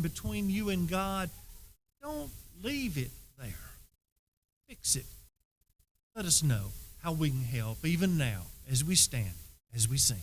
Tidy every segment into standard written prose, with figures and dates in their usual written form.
between you and God, don't leave it there. Fix it. Let us know how we can help, even now, as we stand, as we sing.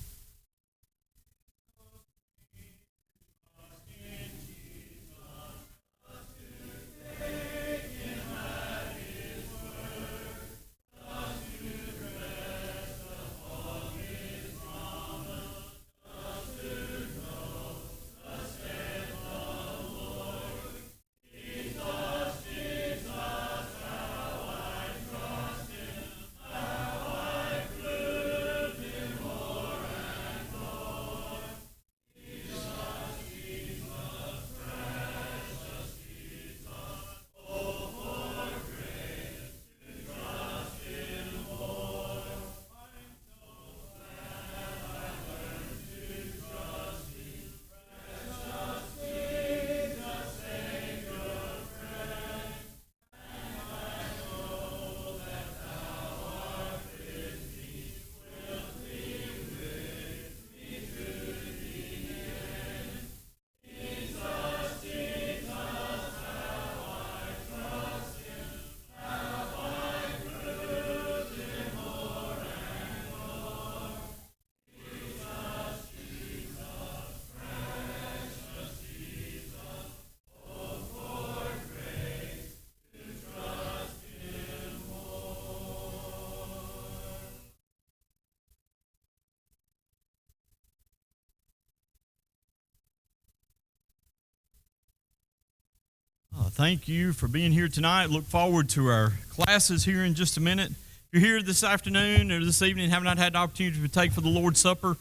Thank you for being here tonight. Look forward to our classes here in just a minute. If you're here this afternoon or this evening and have not had an opportunity to take for the Lord's Supper,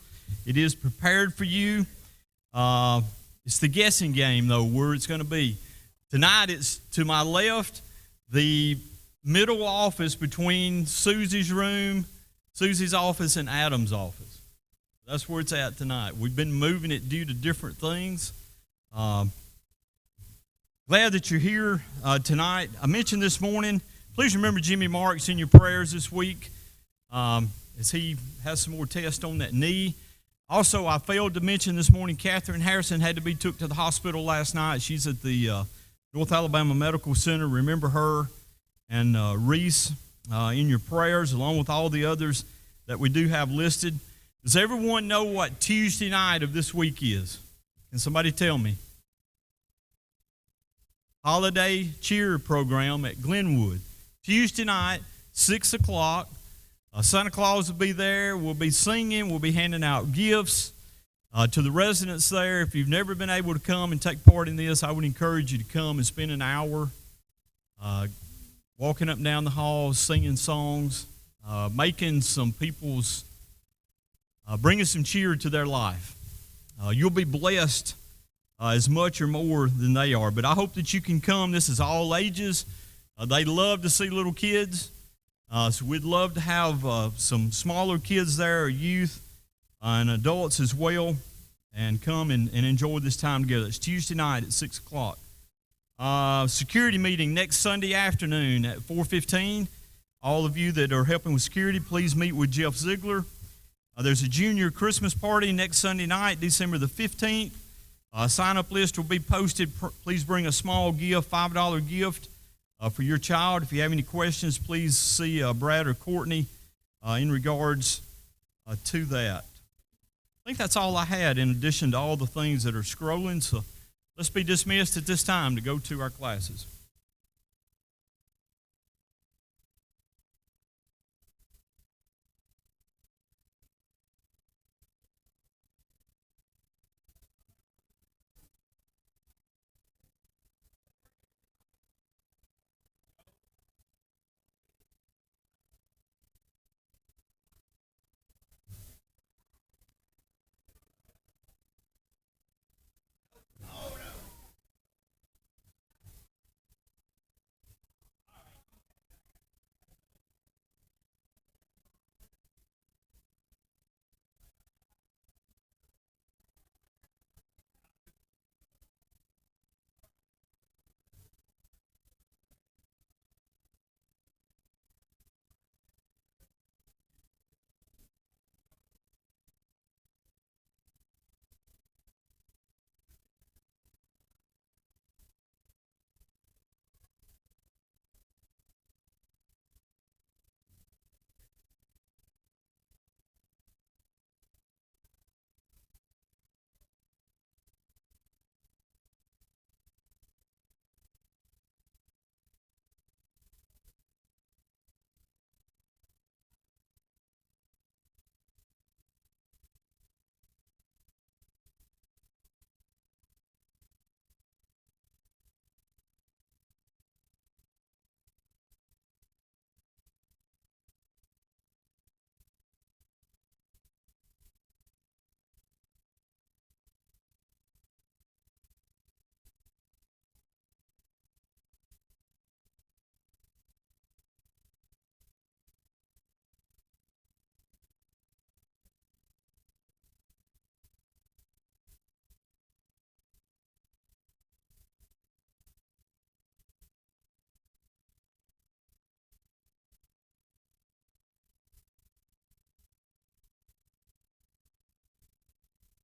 it is prepared for you. It's the guessing game, though, where it's going to be. Tonight, it's to my left, the middle office between Susie's room, Susie's office, and Adam's office. That's where it's at tonight. We've been moving it due to different things. Glad that you're here tonight. I mentioned this morning, please remember Jimmy Marks in your prayers this week as he has some more tests on that knee. Also, I failed to mention this morning, Catherine Harrison had to be took to the hospital last night. She's at the North Alabama Medical Center. Remember her and Reese in your prayers, along with all the others that we do have listed. Does everyone know what Tuesday night of this week is? Can somebody tell me? Holiday cheer program at Glenwood. Tuesday night, 6 o'clock. Santa Claus will be there. We'll be singing. We'll be handing out gifts to the residents there. If you've never been able to come and take part in this, I would encourage you to come and spend an hour walking up and down the halls, singing songs, making some people's, bringing some cheer to their life. You'll be blessed as much or more than they are. But I hope that you can come. This is all ages. They love to see little kids. So we'd love to have some smaller kids there, or youth, and adults as well, and come and enjoy this time together. It's Tuesday night at 6 o'clock. Security meeting next Sunday afternoon at 4:15. All of you that are helping with security, please meet with Jeff Ziegler. There's a junior Christmas party next Sunday night, December the 15th. Sign-up list will be posted. Please bring a small gift, $5 gift for your child. If you have any questions, please see Brad or Courtney in regards to that. I think that's all I had in addition to all the things that are scrolling. So let's be dismissed at this time to go to our classes.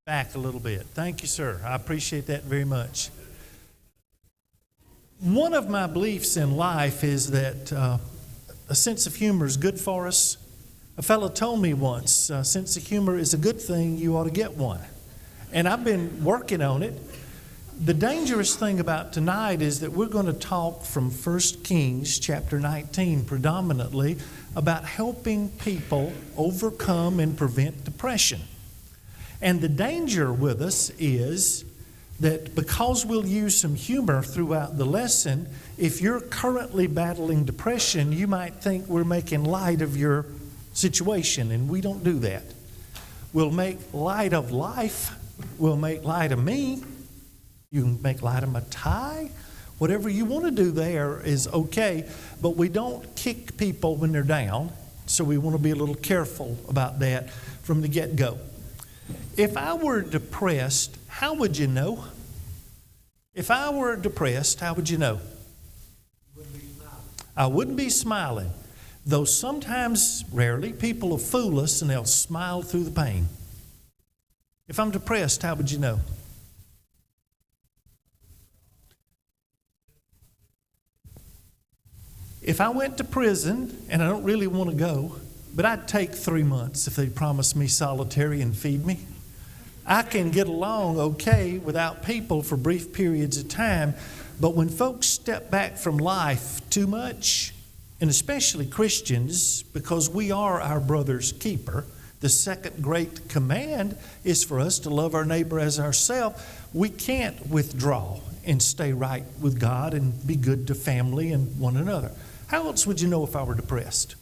back a little bit. Thank you, sir. I appreciate that very much. One of my beliefs in life is that a sense of humor is good for us. A fellow told me once, a sense of humor is a good thing, you ought to get one. And I've been working on it. The dangerous thing about tonight is that we're going to talk from 1 Kings chapter 19 predominantly about helping people overcome and prevent depression. And the danger with us is that because we'll use some humor throughout the lesson, if you're currently battling depression, you might think we're making light of your situation, and we don't do that. We'll make light of life. We'll make light of me. You can make light of my tie. Whatever you want to do there is okay, but we don't kick people when they're down, so we want to be a little careful about that from the get-go. If I were depressed, how would you know? If I were depressed, how would you know? I wouldn't be smiling. Though sometimes, rarely, people will fool us and they'll smile through the pain. If I'm depressed, how would you know? If I went to prison, and I don't really want to go, but I'd take 3 months if they promised me solitary and feed me. I can get along okay without people for brief periods of time, but when folks step back from life too much, and especially Christians, because we are our brother's keeper, the second great command is for us to love our neighbor as ourselves. We can't withdraw and stay right with God and be good to family and one another. How else would you know if I were depressed?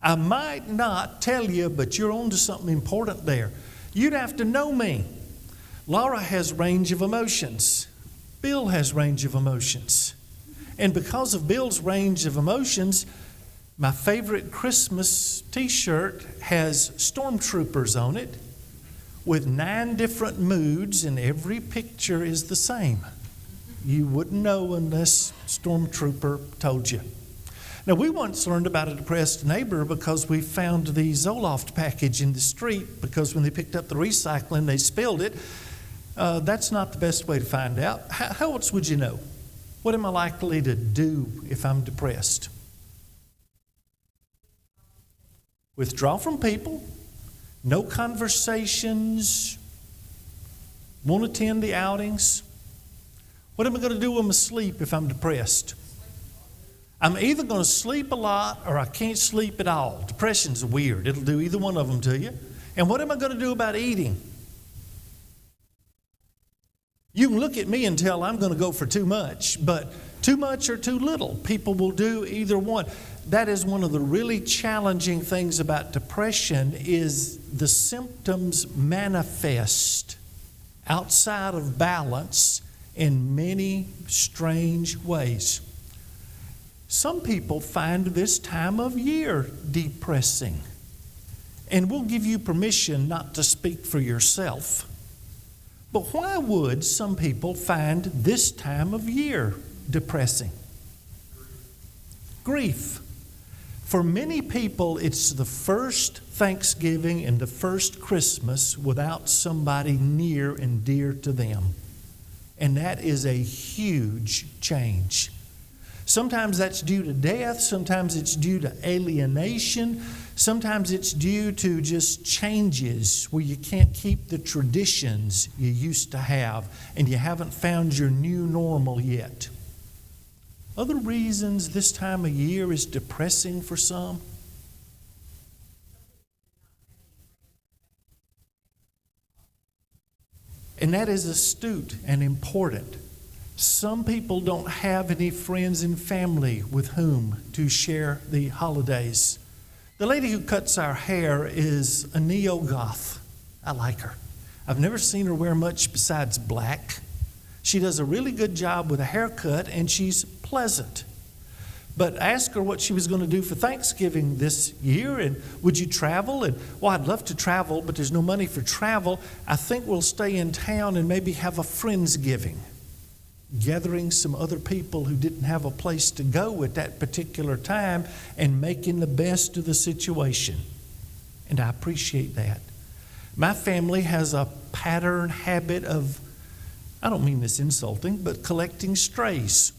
I might not tell you, but you're on to something important there. You'd have to know me. Laura has range of emotions. Bill has range of emotions. And because of Bill's range of emotions, my favorite Christmas t-shirt has stormtroopers on it with 9 different moods, and every picture is the same. You wouldn't know unless Stormtrooper told you. Now, we once learned about a depressed neighbor because we found the Zoloft package in the street because when they picked up the recycling, they spilled it. That's not the best way to find out. How else would you know? What am I likely to do if I'm depressed? Withdraw from people, no conversations, won't attend the outings. What am I going to do when I'm asleep if I'm depressed? I'm either going to sleep a lot or I can't sleep at all. Depression's weird. It'll do either one of them to you. And what am I going to do about eating? You can look at me and tell I'm going to go for too much, but too much or too little. People will do either one. That is one of the really challenging things about depression is the symptoms manifest outside of balance in many strange ways. Some people find this time of year depressing. And we'll give you permission not to speak for yourself. But why would some people find this time of year depressing? Grief. For many people, it's the first Thanksgiving and the first Christmas without somebody near and dear to them. And that is a huge change. Sometimes that's due to death. Sometimes it's due to alienation. Sometimes it's due to just changes where you can't keep the traditions you used to have and you haven't found your new normal yet. Other reasons this time of year is depressing for some. And that is astute and important. Some people don't have any friends and family with whom to share the holidays. The lady who cuts our hair is a neo-goth. I like her. I've never seen her wear much besides black. She does a really good job with a haircut, and she's pleasant. But ask her what she was going to do for Thanksgiving this year, and would you travel? And, well, I'd love to travel, but there's no money for travel. I think we'll stay in town and maybe have a Friendsgiving, gathering some other people who didn't have a place to go at that particular time and making the best of the situation. and I appreciate that. My family has a pattern habit of, I don't mean this insulting, but collecting strays.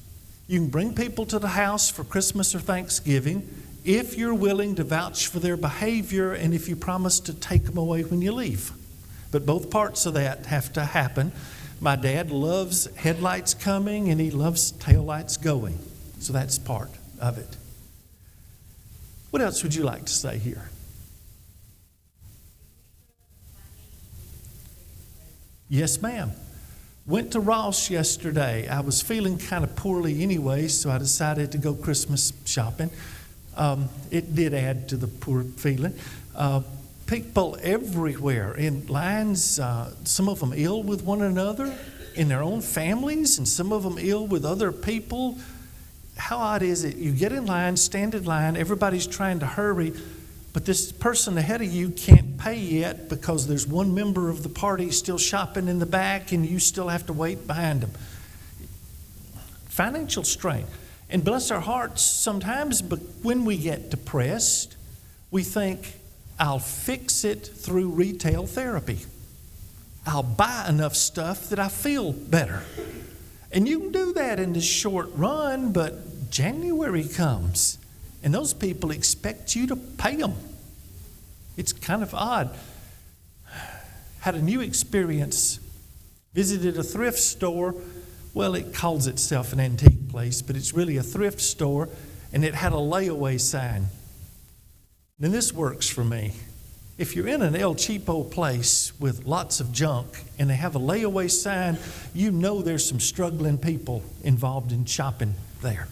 You can bring people to the house for Christmas or Thanksgiving if you're willing to vouch for their behavior and if you promise to take them away when you leave. But both parts of that have to happen. My dad loves headlights coming and he loves taillights going. So that's part of it. What else would you like to say here? Yes, ma'am. Went to Ross yesterday. I was feeling kind of poorly anyway, so I decided to go Christmas shopping. It did add to the poor feeling. People everywhere in lines, some of them ill with one another in their own families, and some of them ill with other people. How odd is it? You get in line, stand in line, everybody's trying to hurry, but this person ahead of you can't pay yet because there's one member of the party still shopping in the back and you still have to wait behind them. Financial strain. And bless our hearts, sometimes when we get depressed, we think, I'll fix it through retail therapy. I'll buy enough stuff that I feel better. And you can do that in the short run, but January comes and those people expect you to pay them. It's kind of odd. Had a new experience. Visited a thrift store. Well, it calls itself an antique place, but it's really a thrift store, and it had a layaway sign. Then this works for me. If you're in an El Cheapo place with lots of junk and they have a layaway sign, you know there's some struggling people involved in shopping there.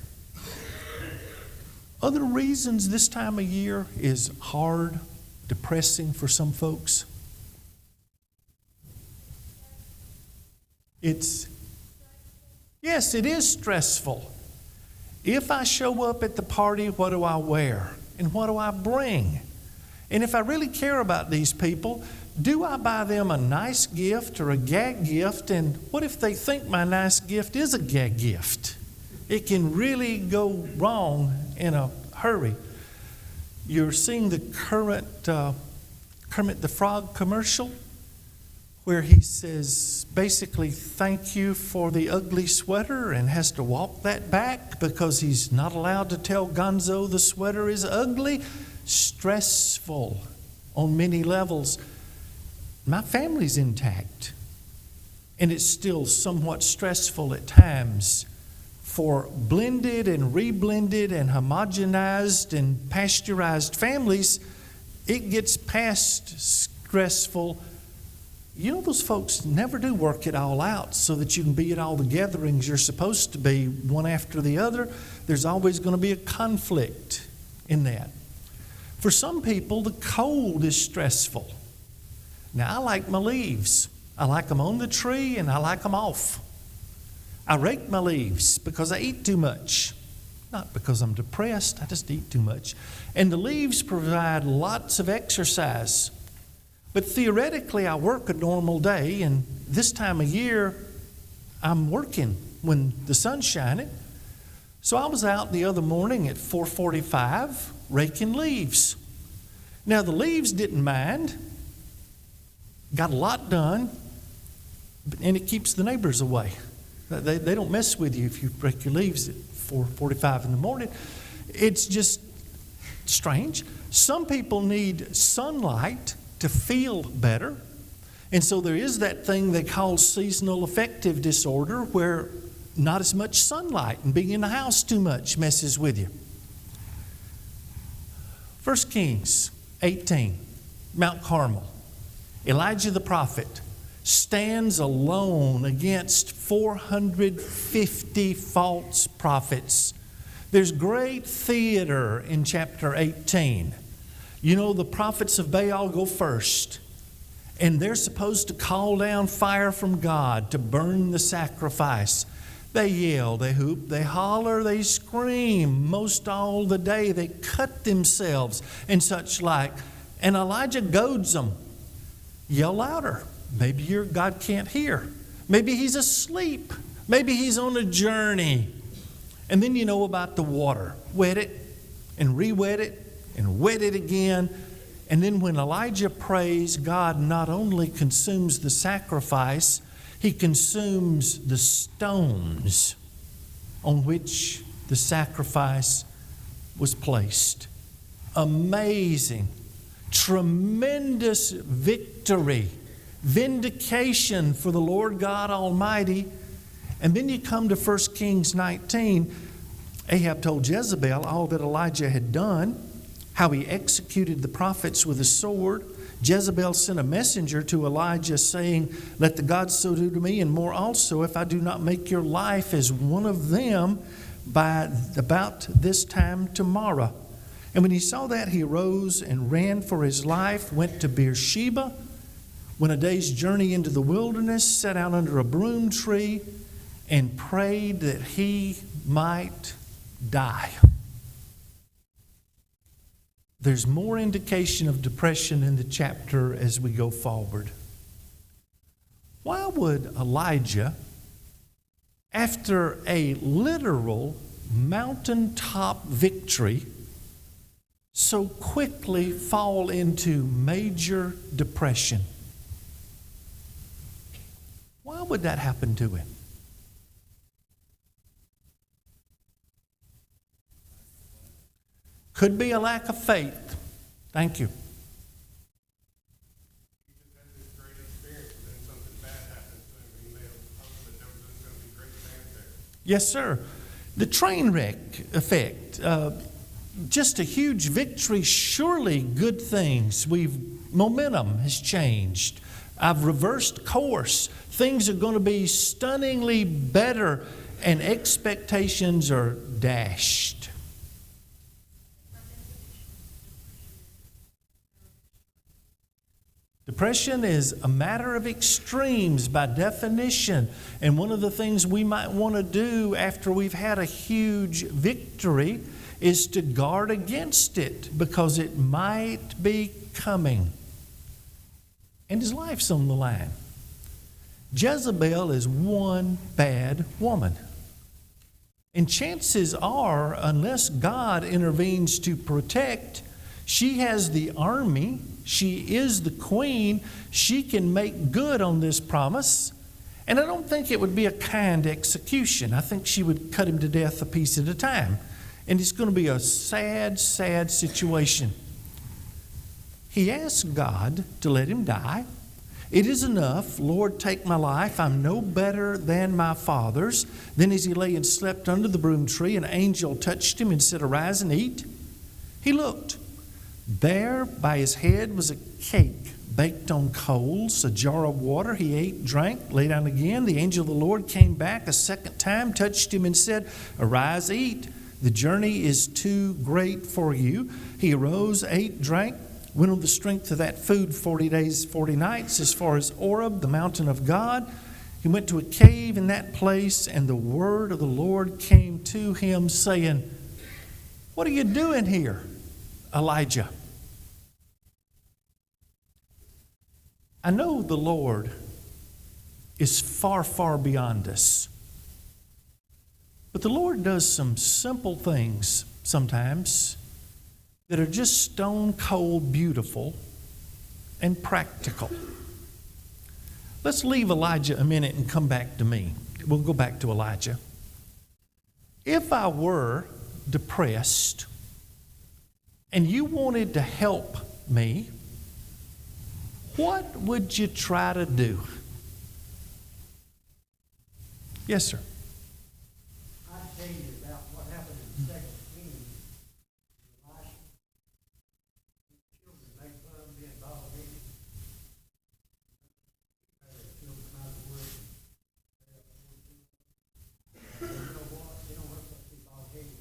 Other reasons this time of year is hard, depressing for some folks. Yes, it is stressful. If I show up at the party, what do I wear? And what do I bring? And if I really care about these people, do I buy them a nice gift or a gag gift? And what if they think my nice gift is a gag gift? It can really go wrong in a hurry. You're seeing the Kermit the Frog commercial where he says basically thank you for the ugly sweater and has to walk that back because he's not allowed to tell Gonzo the sweater is ugly. Stressful on many levels. My family's intact, and it's still somewhat stressful at times. For blended and reblended and homogenized and pasteurized families, it gets past stressful. You know, those folks never do work it all out so that you can be at all the gatherings you're supposed to be one after the other. There's always going to be a conflict in that. For some people, the cold is stressful. Now, I like my leaves. I like them on the tree and I like them off. I rake my leaves because I eat too much. Not because I'm depressed, I just eat too much. And the leaves provide lots of exercise. But theoretically, I work a normal day, and this time of year, I'm working when the sun's shining. So I was out the other morning at 4:45 raking leaves. Now, the leaves didn't mind. Got a lot done, and it keeps the neighbors away. They don't mess with you if you rake your leaves at 4:45 in the morning. It's just strange. Some people need sunlight to feel better. And so there is that thing they call seasonal affective disorder where not as much sunlight and being in the house too much messes with you. 1 Kings 18, Mount Carmel. Elijah the prophet stands alone against 450 false prophets. There's great theater in chapter 18. You know, the prophets of Baal go first, and they're supposed to call down fire from God to burn the sacrifice. They yell, they hoop, they holler, they scream most all the day. They cut themselves and such like. And Elijah goads them. Yell louder. Maybe your God can't hear. Maybe he's asleep. Maybe he's on a journey. And then you know about the water. Wet it and re-wet it and wet it again. And then when Elijah prays, God not only consumes the sacrifice, he consumes the stones on which the sacrifice was placed. Amazing, tremendous victory, vindication for the Lord God Almighty. And then you come to 1 Kings 19. Ahab told Jezebel all that Elijah had done, how he executed the prophets with a sword. Jezebel sent a messenger to Elijah saying, "Let the gods so do to me and more also, if I do not make your life as one of them by about this time tomorrow." And when he saw that, he arose and ran for his life, went to Beersheba, went a day's journey into the wilderness, sat out under a broom tree, and prayed that he might die. There's more indication of depression in the chapter as we go forward. Why would Elijah, after a literal mountaintop victory, so quickly fall into major depression? Why would that happen to him? Could be a lack of faith. Thank you. He just had this great experience, and then something bad happened to him, and he made a hope that there was going to be great fanfare. Yes, sir. The train wreck effect. Just a huge victory. Surely good things. Momentum has changed. I've reversed course. Things are going to be stunningly better, and expectations are dashed. Depression is a matter of extremes by definition. And one of the things we might want to do after we've had a huge victory is to guard against it, because it might be coming. And his life's on the line. Jezebel is one bad woman. And chances are, unless God intervenes to protect, she has the army. She is the queen. She can make good on this promise. And I don't think it would be a kind execution. I think she would cut him to death a piece at a time. And it's going to be a sad, sad situation. He asked God to let him die. "It is enough. Lord, take my life. I'm no better than my fathers." Then as he lay and slept under the broom tree, an angel touched him and said, "Arise and eat." He looked. There by his head was a cake baked on coals, a jar of water. He ate, drank, lay down again. The angel of the Lord came back a second time, touched him and said, "Arise, eat. The journey is too great for you." He arose, ate, drank, went on the strength of that food 40 days, 40 nights as far as Oreb, the mountain of God. He went to a cave in that place, and the word of the Lord came to him saying, "What are you doing here, Elijah?" I know the Lord is far, far beyond us. But the Lord does some simple things sometimes that are just stone cold beautiful and practical. Let's leave Elijah a minute and come back to me. We'll go back to Elijah. If I were depressed and you wanted to help me, what would you try to do? Yes, sir. I'd tell you about what happened in 2 Kings. Elisha, his children made fun of being bald headed. They killed him out of the woods. You know what? They don't hurt us to be bald headed.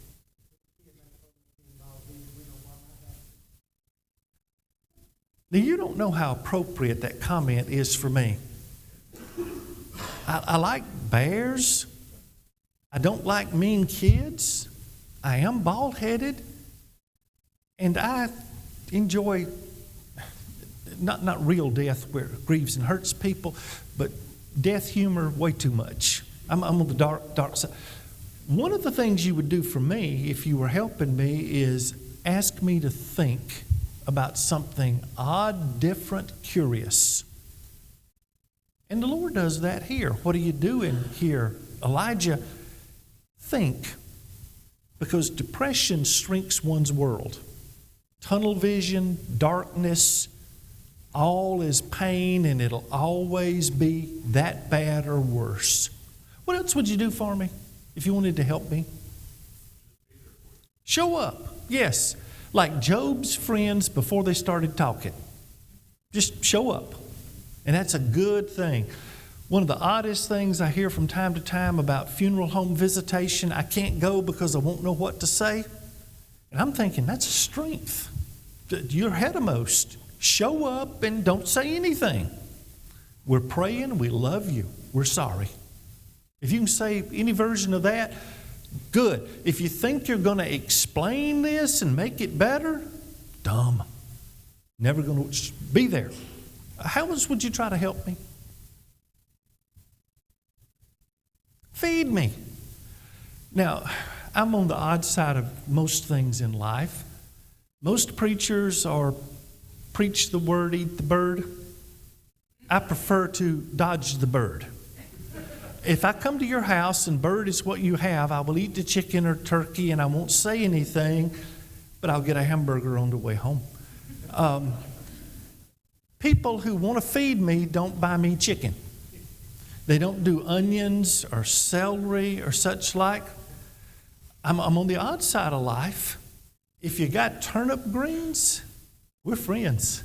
If make fun of being bald headed, we know what might happen. Now, you don't know how appropriate that comment is for me. I like bears. I don't like mean kids. I am bald-headed. And I enjoy, not real death where it grieves and hurts people, but death humor way too much. I'm on the dark side. One of the things you would do for me if you were helping me is ask me to think about something odd, different, curious. And the Lord does that here. What are you doing here, Elijah? Think. Because depression shrinks one's world. Tunnel vision, darkness, all is pain, and it'll always be that bad or worse. What else would you do for me if you wanted to help me? Show up. Yes. Like Job's friends before they started talking. Just show up. And that's a good thing. One of the oddest things I hear from time to time about funeral home visitation, I can't go because I won't know what to say. And I'm thinking, that's a strength. You're headmost. Show up and don't say anything. We're praying, we love you, we're sorry. If you can say any version of that, good. If you think you're going to explain this and make it better, dumb. Never going to be there. How else would you try to help me? Feed me. Now, I'm on the odd side of most things in life. Most preachers are preach the word, eat the bird. I prefer to dodge the bird. If I come to your house and bird is what you have, I will eat the chicken or turkey and I won't say anything, but I'll get a hamburger on the way home. People who want to feed me don't buy me chicken. They don't do onions or celery or such like. I'm on the odd side of life. If you got turnip greens, we're friends.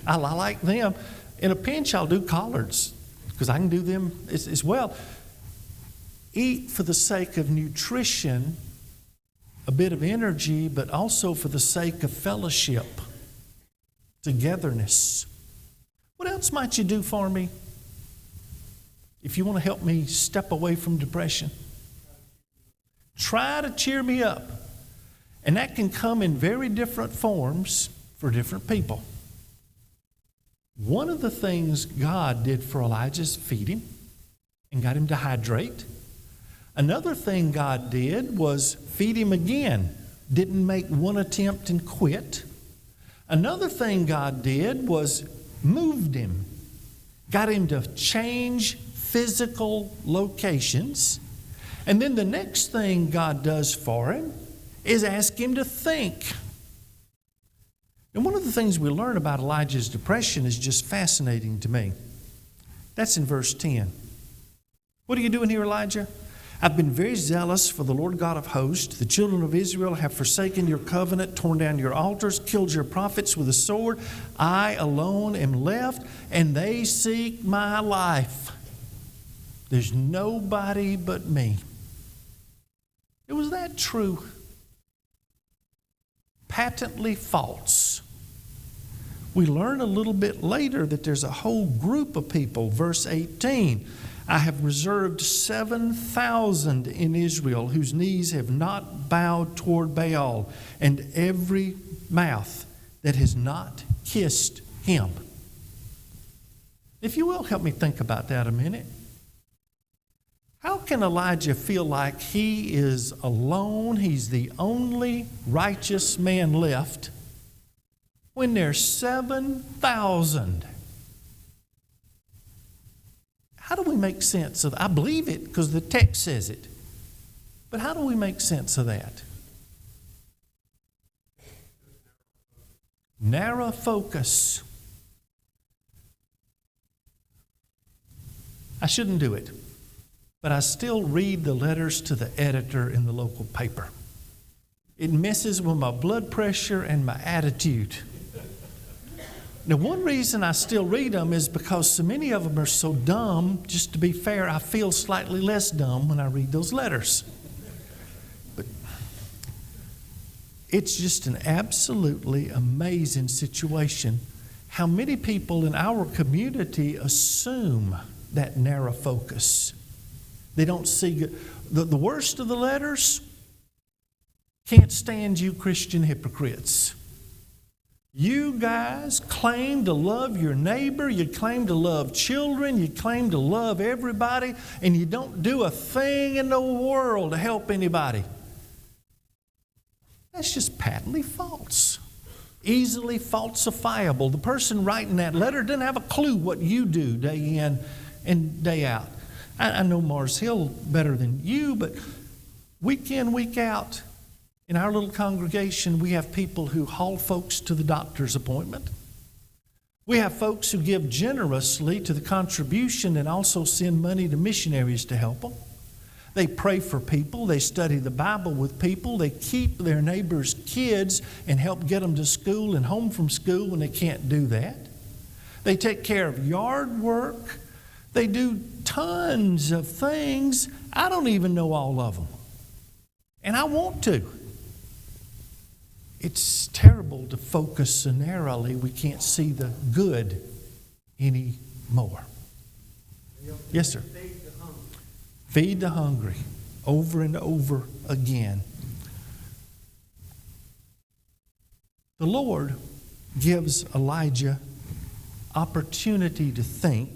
I like them. In a pinch, I'll do collards because I can do them as well. Eat for the sake of nutrition, a bit of energy, but also for the sake of fellowship, togetherness. What else might you do for me if you want to help me step away from depression? Try to cheer me up. And that can come in very different forms for different people. One of the things God did for Elijah is feed him and got him to hydrate. Another thing God did was feed him again. Didn't make one attempt and quit. Another thing God did was moved him. Got him to change physical locations. And then the next thing God does for him is ask him to think. And one of the things we learn about Elijah's depression is just fascinating to me. That's in verse 10. What are you doing here, Elijah? I've been very zealous for the Lord God of hosts. The children of Israel have forsaken your covenant, torn down your altars, killed your prophets with a sword. I alone am left, and they seek my life. There's nobody but me. Was that true? Patently false. We learn a little bit later that there's a whole group of people. Verse 18, I have reserved 7,000 in Israel whose knees have not bowed toward Baal, and every mouth that has not kissed him. If you will, help me think about that a minute. How can Elijah feel like he is alone, he's the only righteous man left, when there's 7,000? How do we make sense of that? I believe it because the text says it. But how do we make sense of that? Narrow focus. I shouldn't do it. But I still read the letters to the editor in the local paper. It messes with my blood pressure and my attitude. Now, one reason I still read them is because so many of them are so dumb. Just to be fair, I feel slightly less dumb when I read those letters. But it's just an absolutely amazing situation. How many people in our community assume that narrow focus? They don't see the worst of the letters. Can't stand you Christian hypocrites. You guys claim to love your neighbor, you claim to love children, you claim to love everybody, and you don't do a thing in the world to help anybody. That's just patently false. easily falsifiable. The person writing that letter didn't have a clue what you do day in and day out. I know Mars Hill better than you, but week in, week out, in our little congregation, we have people who haul folks to the doctor's appointment. We have folks who give generously to the contribution and also send money to missionaries to help them. They pray for people. They study the Bible with people. They keep their neighbors' kids and help get them to school and home from school when they can't do that. They take care of yard work. They do tons of things. I don't even know all of them. And I want to. It's terrible to focus so narrowly we can't see the good anymore. Yes, sir. Feed the hungry over and over again. The Lord gives Elijah opportunity to think,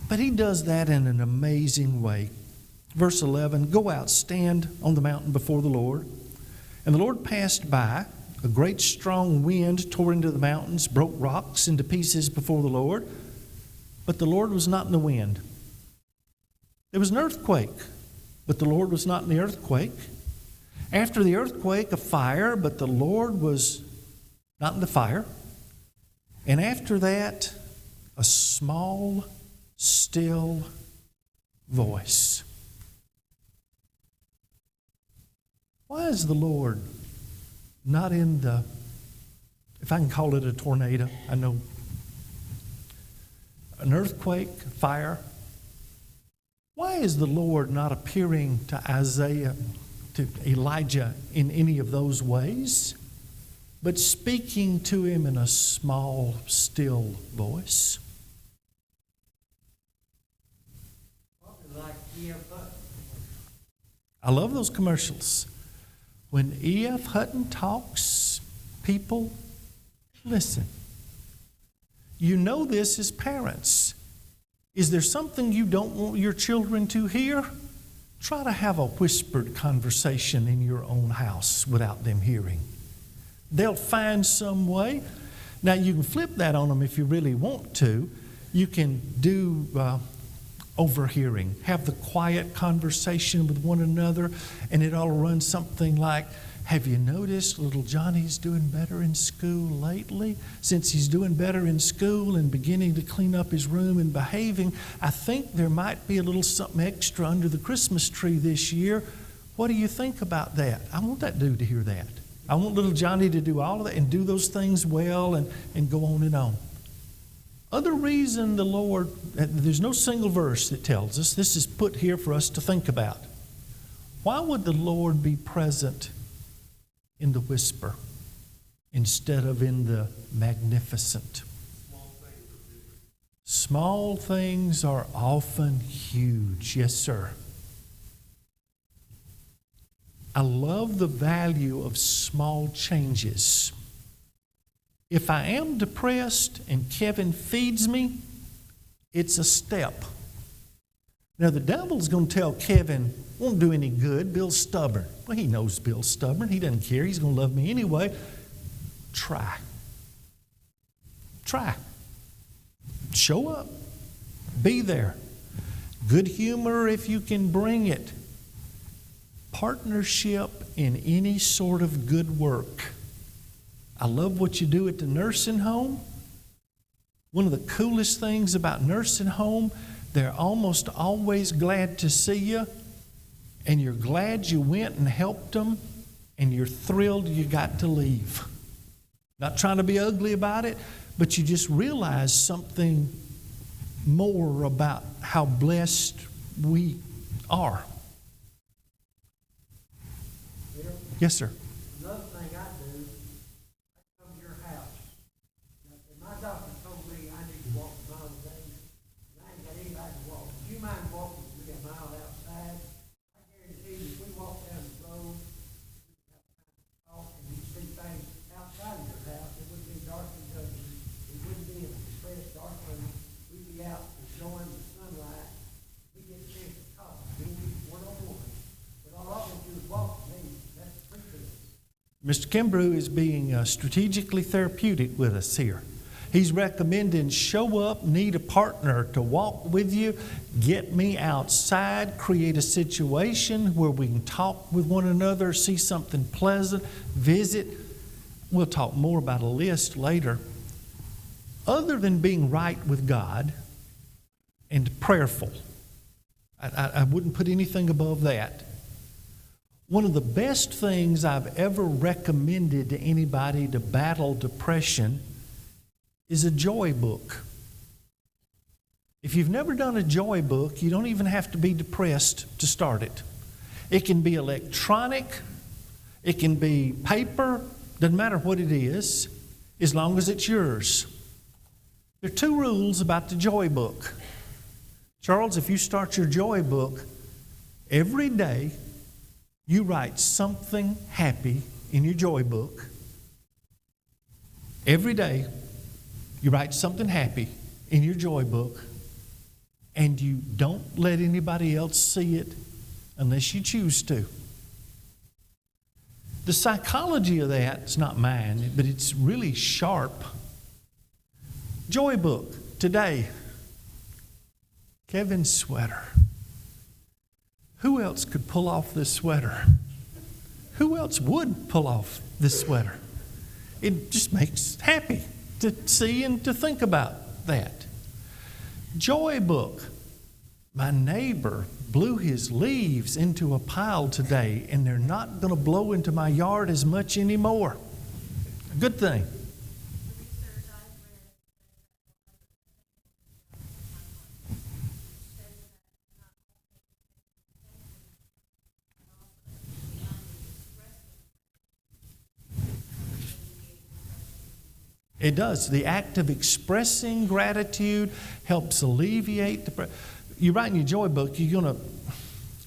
but he does that in an amazing way. Verse 11, go out, stand on the mountain before the Lord. And the Lord passed by. A great strong wind tore into the mountains, broke rocks into pieces before the Lord. But the Lord was not in the wind. There was an earthquake, but the Lord was not in the earthquake. After the earthquake, a fire, but the Lord was not in the fire. And after that, a small, still voice. Why is the Lord not in the, if I can call it a tornado, I know, an earthquake, fire? Why is the Lord not appearing to Isaiah, to Elijah in any of those ways, but speaking to him in a small, still voice? Like E.F. Hutton. I love those commercials. When E.F. Hutton talks, people listen. You know this as parents. Is there something you don't want your children to hear? Try to have a whispered conversation in your own house without them hearing. They'll find some way. Now, you can flip that on them if you really want to. You can do overhearing. Have the quiet conversation with one another, and it all runs something like, have you noticed little Johnny's doing better in school lately? Since he's doing better in school and beginning to clean up his room and behaving, I think there might be a little something extra under the Christmas tree this year. What do you think about that? I want that dude to hear that. I want little Johnny to do all of that and do those things well and go on and on. Other reason the Lord, there's no single verse that tells us. This is put here for us to think about. Why would the Lord be present in the whisper instead of in the magnificent? Small things are often huge. Yes, sir. I love the value of small changes. If I am depressed and Kevin feeds me, it's a step. Now, the devil's going to tell Kevin, won't do any good, Bill's stubborn. Well, he knows Bill's stubborn. He doesn't care. He's going to love me anyway. Try. Try. Show up. Be there. Good humor if you can bring it. Partnership in any sort of good work. I love what you do at the nursing home. One of the coolest things about nursing home, they're almost always glad to see you, and you're glad you went and helped them, and you're thrilled you got to leave. Not trying to be ugly about it, but you just realize something more about how blessed we are. Yes, sir. Another thing I do, I come to your house. Now, if my doctor told me I need to walk a mile a day, and I ain't got anybody to walk. Would you mind walking with me a mile outside? I guarantee you, if we walk down the road, we have time to talk, and you see things outside of your house, it wouldn't be dark and ugly. It wouldn't be in a depressed, dark room. We'd be out enjoying the sunlight. We get a chance to talk. We can be one-on-one. But all I want to do is walk with me. That's the truth. Mr. Kimbrough is being strategically therapeutic with us here. He's recommending show up, need a partner to walk with you, get me outside, create a situation where we can talk with one another, see something pleasant, visit. We'll talk more about a list later. Other than being right with God and prayerful, I wouldn't put anything above that. One of the best things I've ever recommended to anybody to battle depression is a joy book. If you've never done a joy book, you don't even have to be depressed to start it. It can be electronic, it can be paper, doesn't matter what it is, as long as it's yours. There are 2 rules about the joy book. Charles, if you start your joy book, every day you write something happy in your joy book. Every day you write something happy in your joy book, and you don't let anybody else see it unless you choose to. The psychology of that is not mine, but it's really sharp. Joy book today. Kevin's sweater. Who else could pull off this sweater? Who else would pull off this sweater? It just makes happy to see and to think about that. Joy book. My neighbor blew his leaves into a pile today, and they're not going to blow into my yard as much anymore. Good thing. It does. The act of expressing gratitude helps alleviate the... You write in your joy book, you're going to...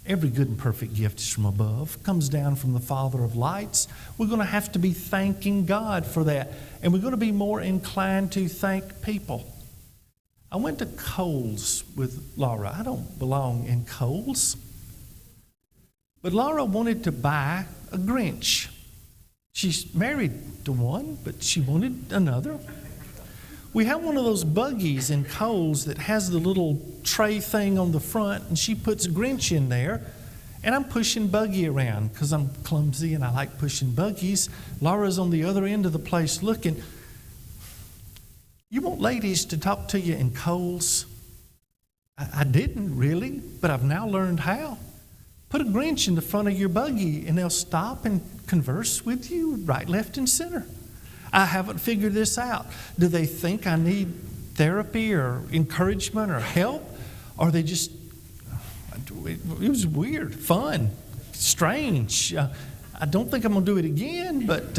Every good and perfect gift is from above, comes down from the Father of lights. We're going to have to be thanking God for that. And we're going to be more inclined to thank people. I went to Kohl's with Laura. I don't belong in Kohl's. But Laura wanted to buy a Grinch. She's married to one, but she wanted another. We have one of those buggies in Kohl's that has the little tray thing on the front, and she puts Grinch in there, and I'm pushing buggy around because I'm clumsy and I like pushing buggies. Laura's on the other end of the place looking. You want ladies to talk to you in Kohl's? I didn't really, but I've now learned how. Put a Grinch in the front of your buggy and they'll stop and converse with you right, left, and center. I haven't figured this out. Do they think I need therapy or encouragement or help? Or they just, it was weird, fun, strange. I don't think I'm going to do it again, but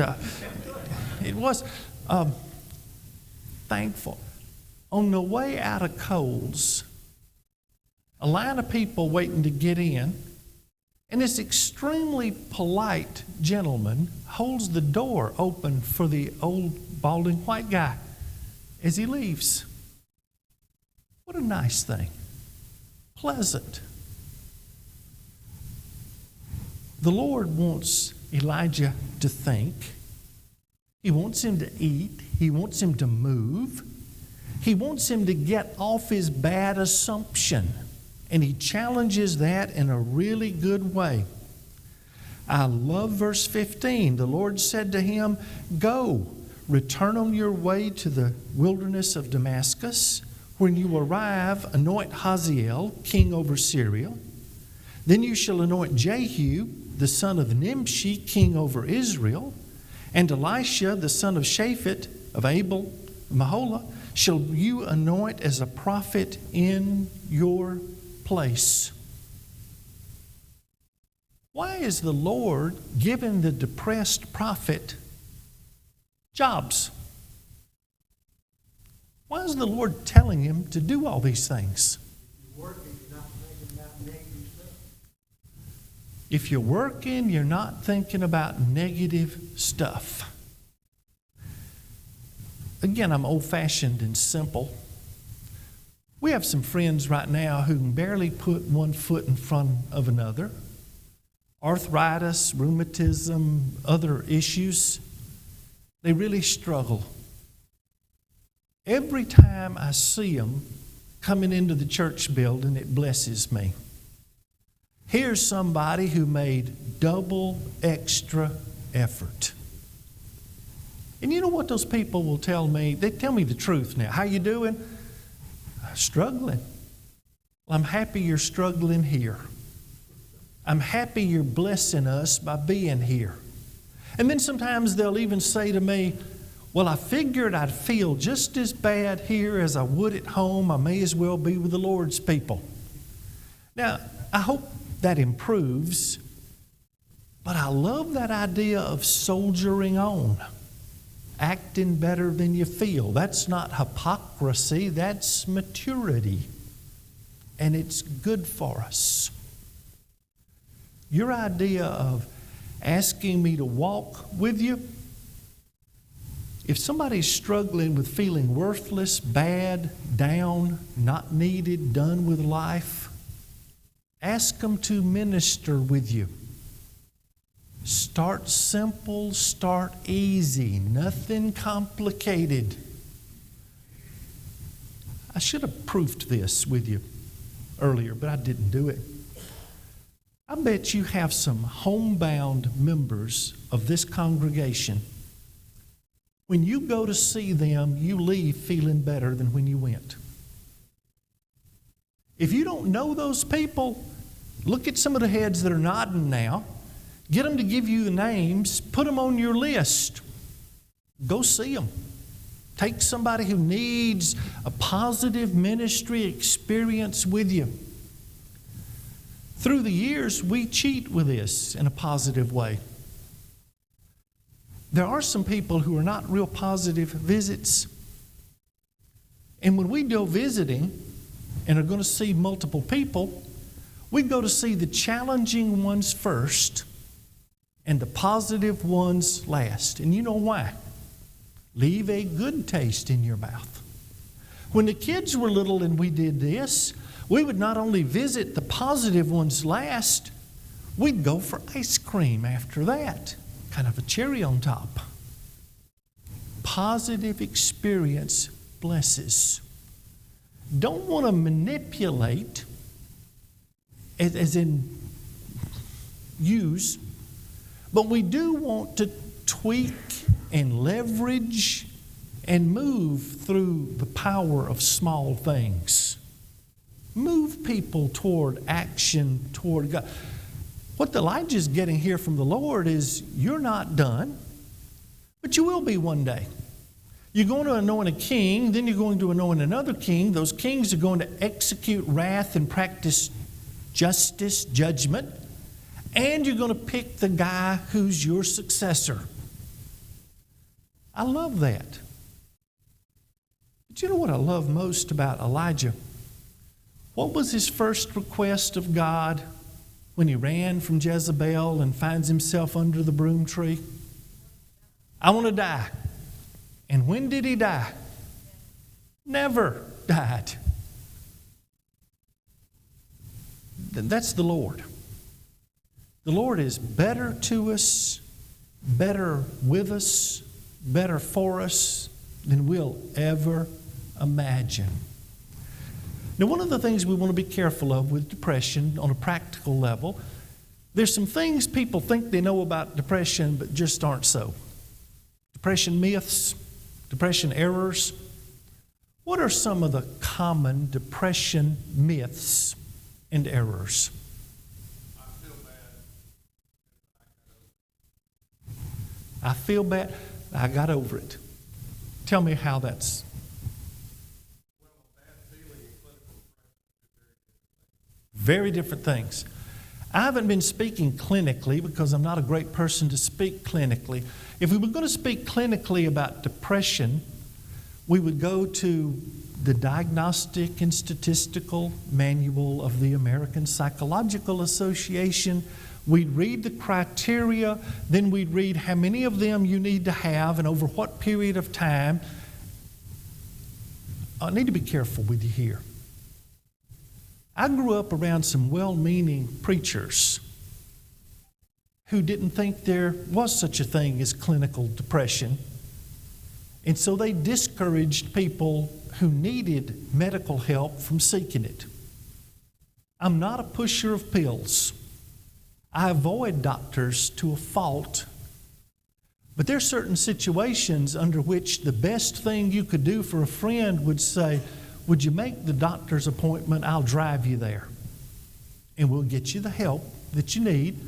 it was thankful. On the way out of Kohl's, a line of people waiting to get in, and this extremely polite gentleman holds the door open for the old balding white guy as he leaves. What a nice thing. Pleasant. The Lord wants Elijah to think. He wants him to eat. He wants him to move. He wants him to get off his bad assumption. And he challenges that in a really good way. I love verse 15. The Lord said to him, "Go, return on your way to the wilderness of Damascus. When you arrive, anoint Hazael, king over Syria. Then you shall anoint Jehu, the son of Nimshi, king over Israel. And Elisha, the son of Shaphat, of Abel, Maholah, shall you anoint as a prophet in your place." Why is the Lord giving the depressed prophet jobs? Why is the Lord telling him to do all these things? If you're working, you're not thinking about negative stuff. Again, I'm old-fashioned and simple. We have some friends right now who can barely put one foot in front of another. arthritis, rheumatism, other issues. They really struggle. Every time I see them coming into the church building, it blesses me. Here's somebody who made double extra effort. And you know what those people will tell me? They tell me the truth now. How you doing? Struggling. Well, I'm happy you're struggling here. I'm happy you're blessing us by being here. And then sometimes they'll even say to me, well, I figured I'd feel just as bad here as I would at home. I may as well be with the Lord's people. Now, I hope that improves, but I love that idea of soldiering on, acting better than you feel. That's not hypocrisy, that's maturity, and it's good for us. Your idea of asking me to walk with you, if somebody's struggling with feeling worthless, bad, down, not needed, done with life, ask them to minister with you. Start simple, start easy, nothing complicated. I should have proofed this with you earlier, but I didn't do it. I bet you have some homebound members of this congregation. When you go to see them, you leave feeling better than when you went. If you don't know those people, look at some of the heads that are nodding now. Get them to give you the names. Put them on your list. Go see them. Take somebody who needs a positive ministry experience with you. Through the years, we cheat with this in a positive way. There are some people who are not real positive visits. And when we go visiting and are going to see multiple people, we go to see the challenging ones first and the positive ones last. And you know why? Leave a good taste in your mouth. When the kids were little and we did this, we would not only visit the positive ones last, we'd go for ice cream after that. Kind of a cherry on top. Positive experience blesses. Don't want to manipulate, as in use, but we do want to tweak and leverage and move through the power of small things. Move people toward action, toward God. What Elijah's getting here from the Lord is you're not done, but you will be one day. You're going to anoint a king, then you're going to anoint another king. Those kings are going to execute wrath and practice justice, judgment, and you're going to pick the guy who's your successor. I love that. But you know what I love most about Elijah? What was his first request of God when he ran from Jezebel and finds himself under the broom tree? I want to die. And when did he die? Never died. That's the Lord. The Lord is better to us, better with us, better for us than we'll ever imagine. Now, one of the things we want to be careful of with depression on a practical level, there's some things people think they know about depression but just aren't so. Depression myths, depression errors. What are some of the common depression myths and errors? I feel bad. I got over it. Tell me how that's. Very different things. I haven't been speaking clinically because I'm not a great person to speak clinically. If we were going to speak clinically about depression, we would go to the Diagnostic and Statistical Manual of the American Psychological Association. We'd read the criteria, then we'd read how many of them you need to have and over what period of time. I need to be careful with you here. I grew up around some well-meaning preachers who didn't think there was such a thing as clinical depression. And so they discouraged people who needed medical help from seeking it. I'm not a pusher of pills. I avoid doctors to a fault. But there are certain situations under which the best thing you could do for a friend would say, would you make the doctor's appointment? I'll drive you there. And we'll get you the help that you need.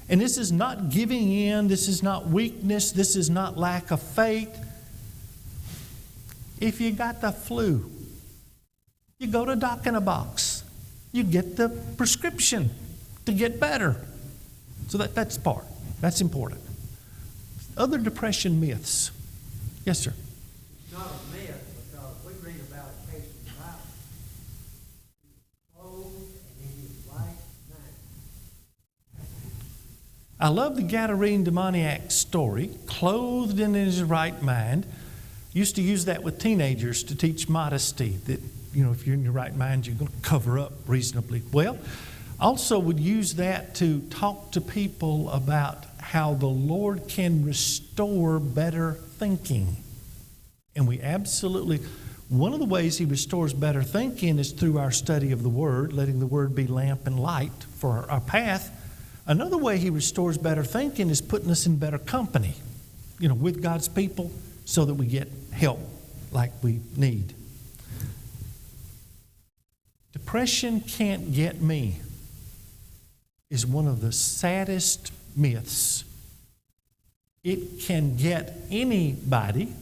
And this is not giving in. This is not weakness. This is not lack of faith. If you got the flu, you go to Doc in a Box. You get the prescription to get better. So that's part. That's important. Other depression myths. Yes, sir. It's not a myth because we read about a case in the Bible. He was clothed and in his right mind. I love the Gadarene demoniac story, clothed and in his right mind. Used to use that with teenagers to teach modesty, that, if you're in your right mind, you're going to cover up reasonably well. Also would use that to talk to people about how the Lord can restore better thinking. And we absolutely, one of the ways He restores better thinking is through our study of the Word, letting the Word be lamp and light for our path. Another way He restores better thinking is putting us in better company, with God's people so that we get help like we need. Depression can't get me is one of the saddest myths. It can get anybody.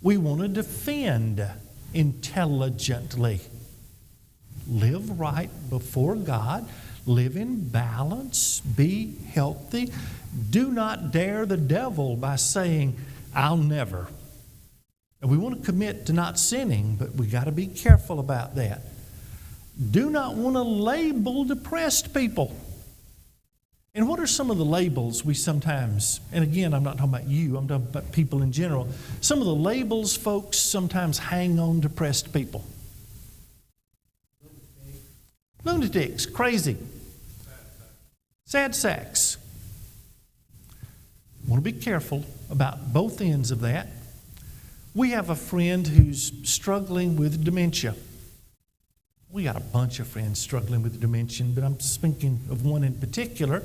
We want to defend intelligently. Live right before God. Live in balance. Be healthy. Do not dare the devil by saying, I'll never. And we want to commit to not sinning, but we got to be careful about that. Do not want to label depressed people. And what are some of the labels we sometimes, and again, I'm not talking about you, I'm talking about people in general. Some of the labels folks sometimes hang on depressed people. Lunatics, crazy. Sad sacks. I want to be careful about both ends of that. We have a friend who's struggling with dementia. We got a bunch of friends struggling with dementia, but I'm speaking of one in particular.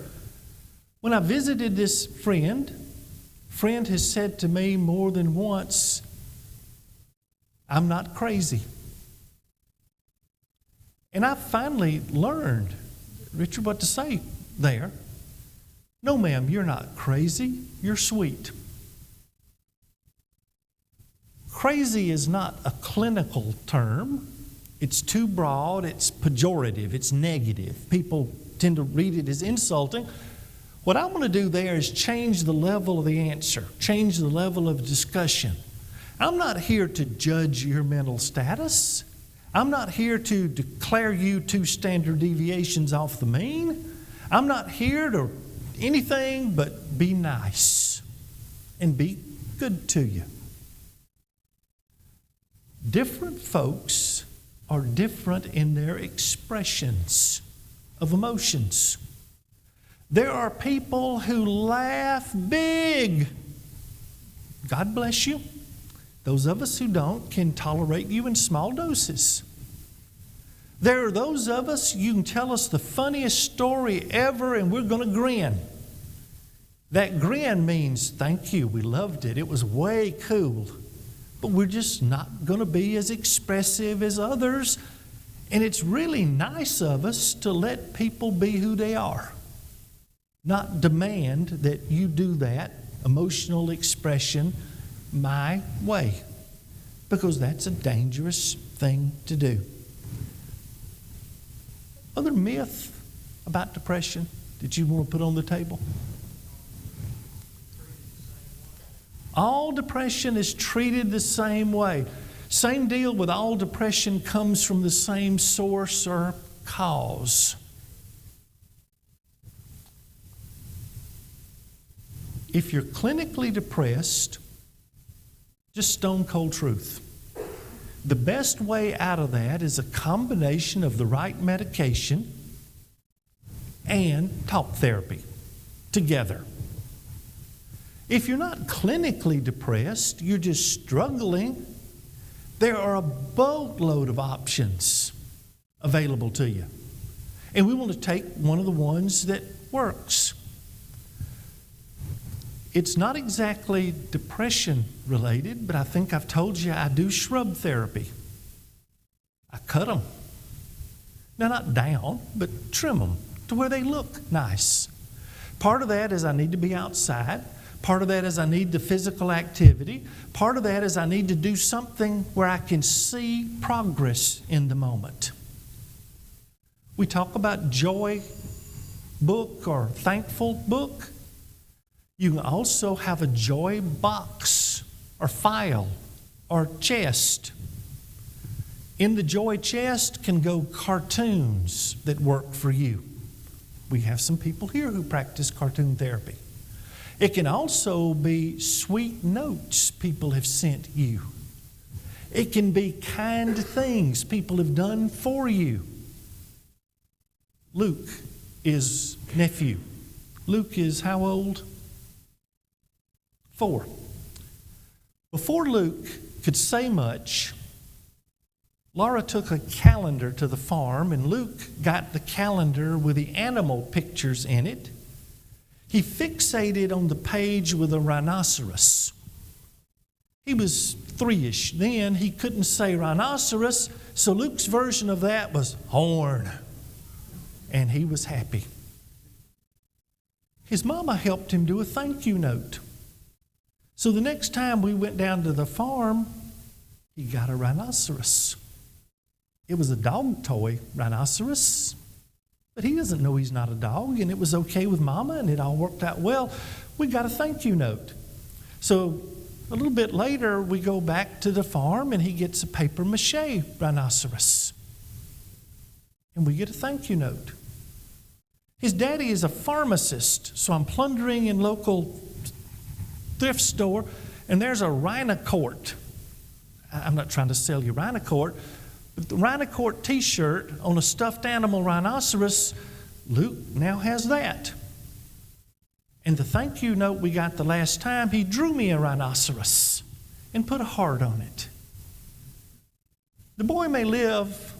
When I visited this friend has said to me more than once, I'm not crazy. And I finally learned, Richard, what to say there. No, ma'am, you're not crazy. You're sweet. Crazy is not a clinical term. It's too broad. It's pejorative. It's negative. People tend to read it as insulting. What I want to do there is change the level of the answer, change the level of discussion. I'm not here to judge your mental status. I'm not here to declare you 2 standard deviations off the mean. I'm not here to anything but be nice and be good to you. Different folks are different in their expressions of emotions. There are people who laugh big. God bless you. Those of us who don't can tolerate you in small doses. There are those of us, you can tell us the funniest story ever and we're going to grin. That grin means, thank you, we loved it, it was way cool. But we're just not going to be as expressive as others. And it's really nice of us to let people be who they are. Not demand that you do that emotional expression my way. Because that's a dangerous thing to do. Other myth about depression that you want to put on the table? All depression is treated the same way. Same deal with all depression comes from the same source or cause. If you're clinically depressed, just stone cold truth. The best way out of that is a combination of the right medication and talk therapy. together. If you're not clinically depressed, you're just struggling, there are a boatload of options available to you. And we want to take one of the ones that works. It's not exactly depression related, but I think I've told you I do shrub therapy. I cut them. Now, not down, but trim them to where they look nice. Part of that is I need to be outside. Part of that is I need the physical activity. Part of that is I need to do something where I can see progress in the moment. We talk about joy book or thankful book. You can also have a joy box or file or chest. In the joy chest can go cartoons that work for you. We have some people here who practice cartoon therapy. It can also be sweet notes people have sent you. It can be kind things people have done for you. Luke is nephew. Luke is how old? 4. Before Luke could say much, Laura took a calendar to the farm, and Luke got the calendar with the animal pictures in it. He fixated on the page with a rhinoceros. He was 3-ish then. He couldn't say rhinoceros, so Luke's version of that was horn. And he was happy. His mama helped him do a thank you note. So the next time we went down to the farm, he got a rhinoceros. It was a dog toy rhinoceros. But he doesn't know he's not a dog, and it was okay with Mama, and it all worked out well. We got a thank you note. So a little bit later, we go back to the farm, and he gets a paper mache rhinoceros. And we get a thank you note. His daddy is a pharmacist, so I'm plundering in local thrift store, and there's a Rhinocort. I'm not trying to sell you Rhinocort, but the Rhinocort t-shirt on a stuffed animal rhinoceros, Luke now has that. And the thank you note we got the last time, he drew me a rhinoceros and put a heart on it. The boy may live,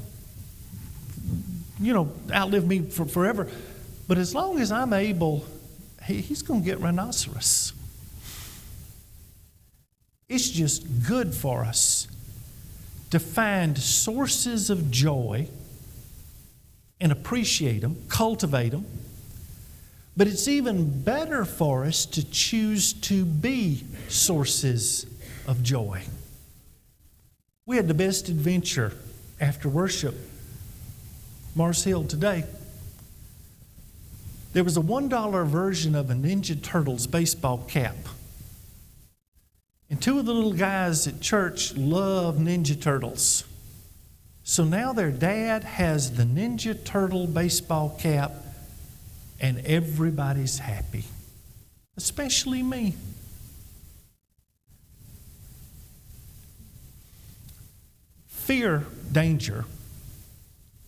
outlive me for forever, but as long as I'm able, he's going to get rhinoceros. It's just good for us to find sources of joy and appreciate them, cultivate them. But it's even better for us to choose to be sources of joy. We had the best adventure after worship, Mars Hill today. There was a $1 version of a Ninja Turtles baseball cap. And 2 of the little guys at church love Ninja Turtles. So now their dad has the Ninja Turtle baseball cap, and everybody's happy, especially me. Fear, danger,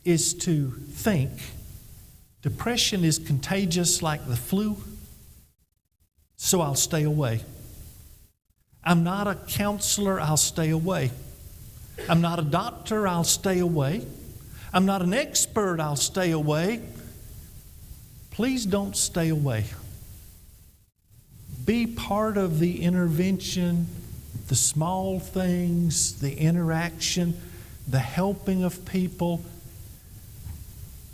is to think depression is contagious like the flu, so I'll stay away. I'm not a counselor, I'll stay away. I'm not a doctor, I'll stay away. I'm not an expert, I'll stay away. Please don't stay away. Be part of the intervention, the small things, the interaction, the helping of people.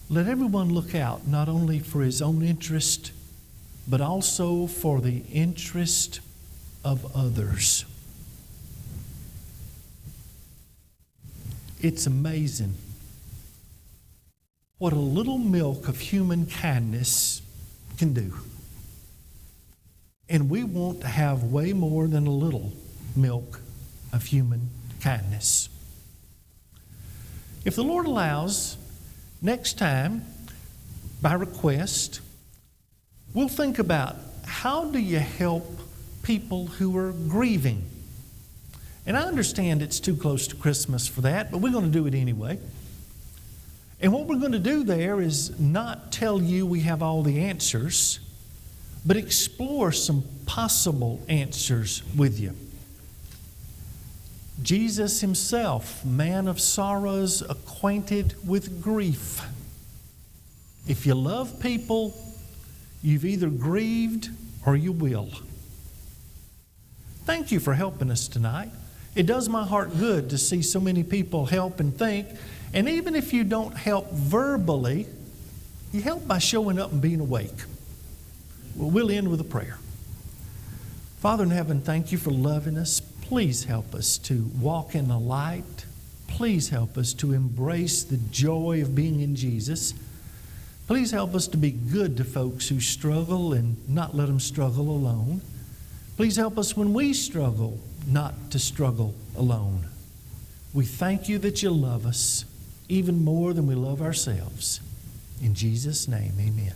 Let everyone look out, not only for his own interest, but also for the interest of others. It's amazing what a little milk of human kindness can do. And we want to have way more than a little milk of human kindness. If the Lord allows, next time, by request, we'll think about how do you help people who are grieving. And I understand it's too close to Christmas for that, but we're going to do it anyway. And what we're going to do there is not tell you we have all the answers, but explore some possible answers with you. Jesus himself, man of sorrows, acquainted with grief. If you love people, you've either grieved or you will. Thank you for helping us tonight. It does my heart good to see so many people help and think. And even if you don't help verbally, you help by showing up and being awake. Well, we'll end with a prayer. Father in heaven, thank you for loving us. Please help us to walk in the light. Please help us to embrace the joy of being in Jesus. Please help us to be good to folks who struggle and not let them struggle alone. Please help us when we struggle not to struggle alone. We thank you that you love us even more than we love ourselves. In Jesus' name, amen.